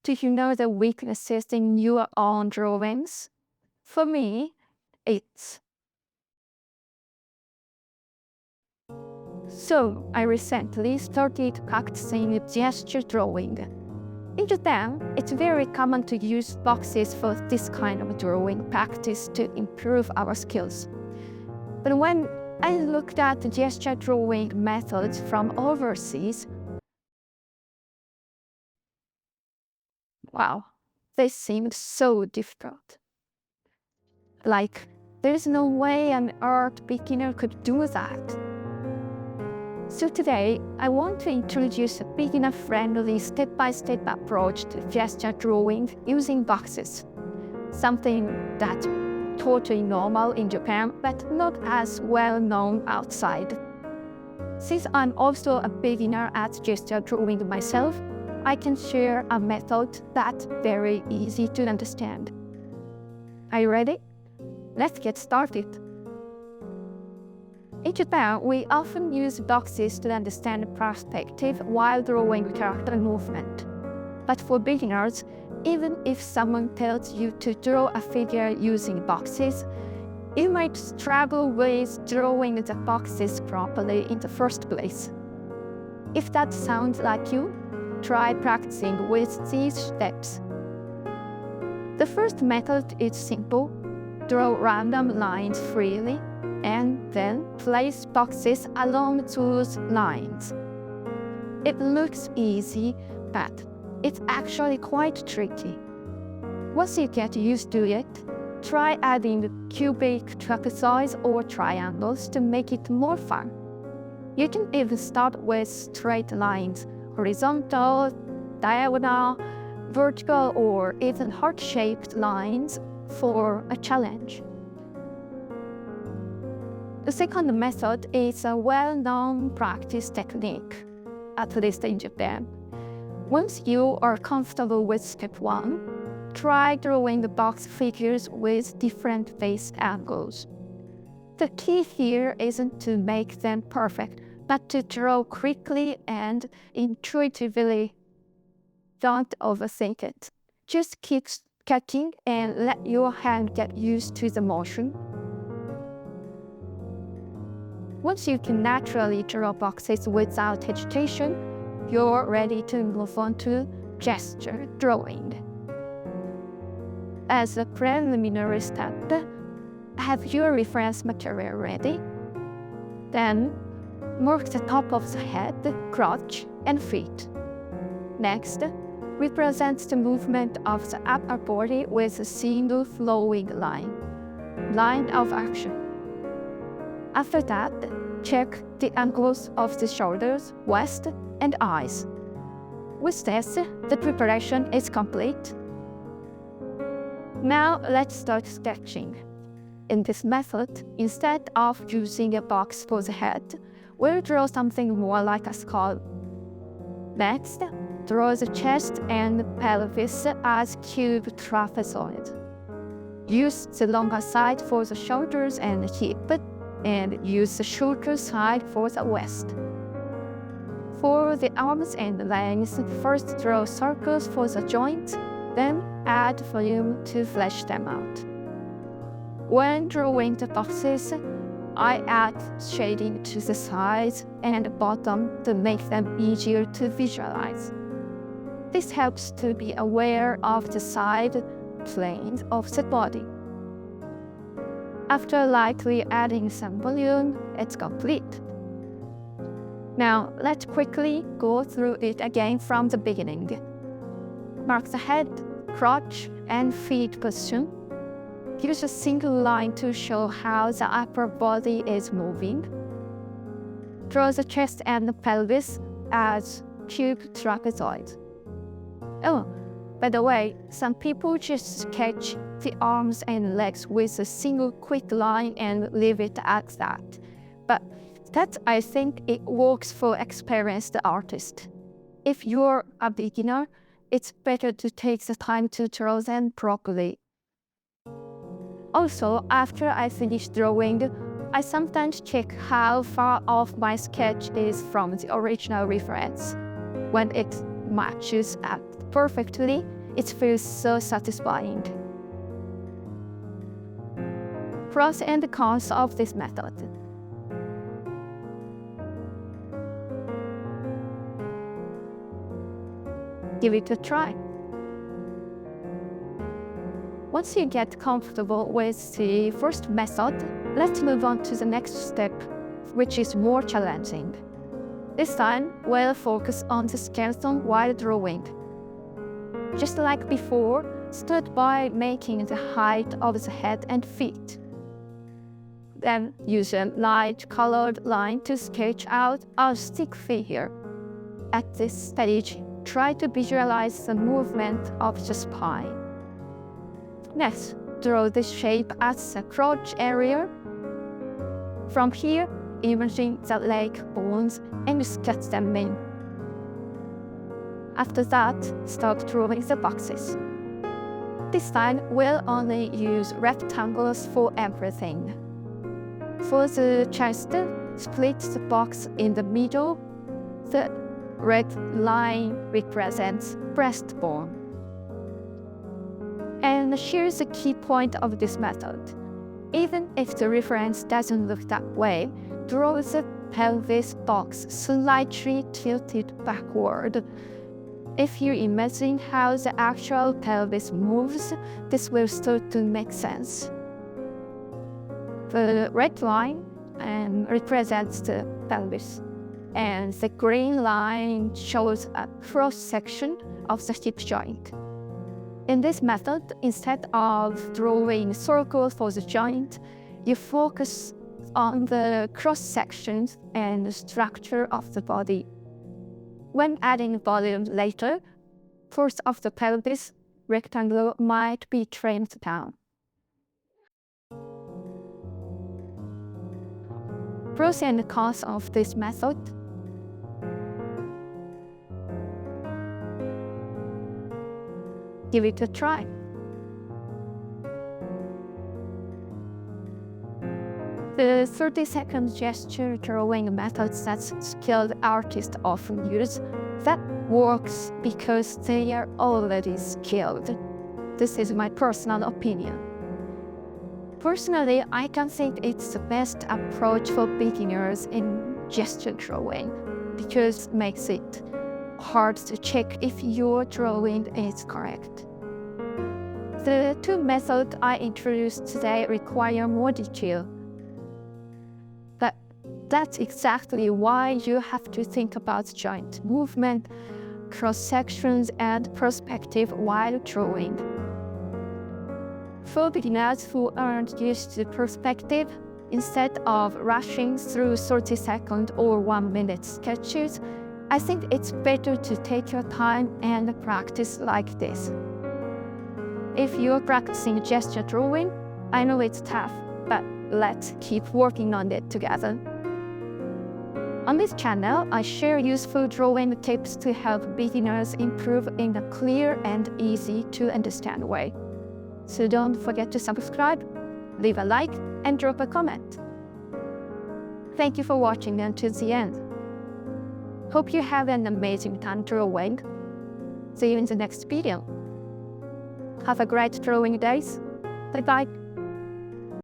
Do you know the weaknesses in your own drawings? For me, it's... So, I recently started practicing gesture drawing. In Japan, it's very common to use boxes for this kind of drawing practice to improve our skills. But when I looked at the gesture drawing methods from overseas, wow, they seemed so difficult. Like, there's no way an art beginner could do that. So today, I want to introduce a beginner-friendly step-by-step approach to gesture drawing using boxes. Something that's totally normal in Japan, but not as well known outside. Since I'm also a beginner at gesture drawing myself, I can share a method that's very easy to understand. Are you ready? Let's get started. In Japan, we often use boxes to understand perspective while drawing character movement. But for beginners, even if someone tells you to draw a figure using boxes, you might struggle with drawing the boxes properly in the first place. If that sounds like you, try practicing with these steps. The first method is simple. Draw random lines freely, and then place boxes along those lines. It looks easy, but it's actually quite tricky. Once you get used to it, try adding cubic trapezoids or triangles to make it more fun. You can even start with straight lines, horizontal, diagonal, vertical, or even heart-shaped lines for a challenge. The second method is a well-known practice technique, at least in Japan. Once you are comfortable with step 1, try drawing the box figures with different face angles. The key here isn't to make them perfect, but to draw quickly and intuitively. Don't overthink it. Just keep sketching and let your hand get used to the motion. Once you can naturally draw boxes without hesitation, you're ready to move on to gesture drawing. As a preliminary step, have your reference material ready? Then, mark the top of the head, crotch, and feet. Next, represent the movement of the upper body with a single flowing line of action. After that, check the angles of the shoulders, waist, and eyes. With this, the preparation is complete. Now let's start sketching. In this method, instead of using a box for the head, we'll draw something more like a skull. Next, draw the chest and pelvis as cube trapezoid. Use the longer side for the shoulders and hip, and use the shorter side for the waist. For the arms and legs, first draw circles for the joints, then add volume to flesh them out. When drawing the boxes, I add shading to the sides and bottom to make them easier to visualize. This helps to be aware of the side planes of the body. After lightly adding some volume, it's complete. Now, let's quickly go through it again from the beginning. Mark the head, crotch, and feet position. Use a single line to show how the upper body is moving. Draw the chest and the pelvis as cube trapezoid. Oh, by the way, some people just sketch the arms and legs with a single quick line and leave it at that. But I think it works for experienced artists. If you're a beginner, it's better to take the time to draw them properly. Also, after I finish drawing, I sometimes check how far off my sketch is from the original reference. When it matches up perfectly, It feels so satisfying. Pros and cons of this method. Give it a try. Once you get comfortable with the first method, let's move on to the next step, which is more challenging. This time, we'll focus on the skeleton while drawing. Just like before, start by making the height of the head and feet. Then use a light colored line to sketch out a stick figure. At this stage, try to visualize the movement of the spine. Next, draw the shape at the crotch area. From here, imagine the leg bones and sketch them in. After that, start drawing the boxes. This time, we'll only use rectangles for everything. For the chest, split the box in the middle. The red line represents breastbone. And here's the key point of this method. Even if the reference doesn't look that way, draw the pelvis box slightly tilted backward. If you imagine how the actual pelvis moves, this will start to make sense. The red line represents the pelvis, and the green line shows a cross-section of the hip joint. In this method, instead of drawing circles for the joint, you focus on the cross-sections and the structure of the body. When adding volume later, parts of the pelvis rectangle might be trimmed down. Pros and cons of this method. Give it a try. The 30-second gesture drawing method that skilled artists often use, that works because they are already skilled. This is my personal opinion. Personally, I can think it's the best approach for beginners in gesture drawing because it makes it hard to check if your drawing is correct. The two methods I introduced today require more detail. But that's exactly why you have to think about joint movement, cross-sections, and perspective while drawing. For beginners who aren't used to perspective, instead of rushing through 30-second or 1-minute sketches, I think it's better to take your time and practice like this. If you're practicing gesture drawing, I know it's tough, but let's keep working on it together. On this channel, I share useful drawing tips to help beginners improve in a clear and easy to understand way. So don't forget to subscribe, leave a like, and drop a comment. Thank you for watching until the end. Hope you have an amazing time drawing. See you in the next video. Have a great drawing days. Bye-bye.